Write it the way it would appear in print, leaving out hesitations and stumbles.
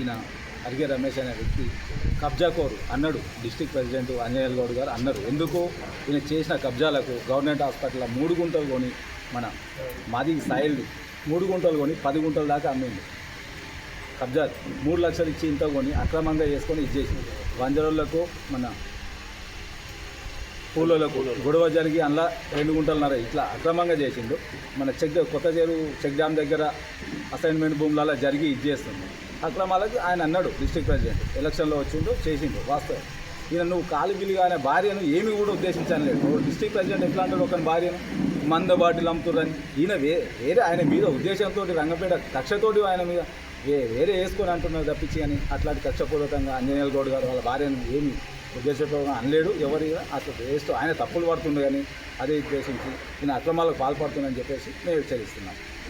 ఈయన అరిగే రమేష్ అనే వ్యక్తి కబ్జాకోరు అన్నాడు. డిస్ట్రిక్ట్ ప్రెసిడెంట్ అంజనేయులు గౌడ్ గారు అన్నారు. ఎందుకు ఈయన చేసిన కబ్జాలకు గవర్నమెంట్ హాస్పిటల్లో 3 గుంటలు కొని మన మాది సాయిల్ది 3 గుంటలు కొని 10 గుంటల దాకా అమ్మింది. కబ్జాలు 3 లక్షలు ఇచ్చి ఇంత కొని అక్రమంగా చేసుకొని ఇచ్చేసింది. వంజరోళ్లకు మన పూలకు గొడవ జరిగి అందులో 2 గుంటలన్నర ఇట్లా అక్రమంగా చేసిండు. మన కొత్త చెరువు చెక్ డ్యామ్ దగ్గర అసైన్మెంట్ భూములలో జరిగి ఇచ్చేస్తుంది. అక్రమాలకు ఆయన అన్నాడు డిస్ట్రిక్ట్ ప్రెసిడెంట్ ఎలక్షన్లో వచ్చిండు చేసిండు. వాస్తవం ఈయన నువ్వు కాలుగిలిగా అనే భార్యను ఏమీ కూడా ఉద్దేశించలేదు. డిస్ట్రిక్ట్ ప్రెసిడెంట్ ఎట్లా అంటాడు ఒక భార్యను మంద బాటిల్ అమ్ముతుర్రని. ఈయన వేరే ఆయన మీద ఉద్దేశంతో రంగపేట కక్షతోటి ఆయన మీద వేరే వేసుకొని అంటున్నారు తప్పించి అని అట్లాంటి కక్షపూర్వకంగా అంజనేయులు గౌడ్ గారు వాళ్ళ భార్యను ఏమి ఉద్దేశపూర్వకంగా అనలేడు. ఎవరి అసలు వేస్తూ ఆయన తప్పులు పడుతుండే కానీ అదే ఉద్దేశించి ఈయన అక్రమాలకు పాల్పడుతుందని చెప్పేసి మేము హెచ్చరిస్తున్నాం.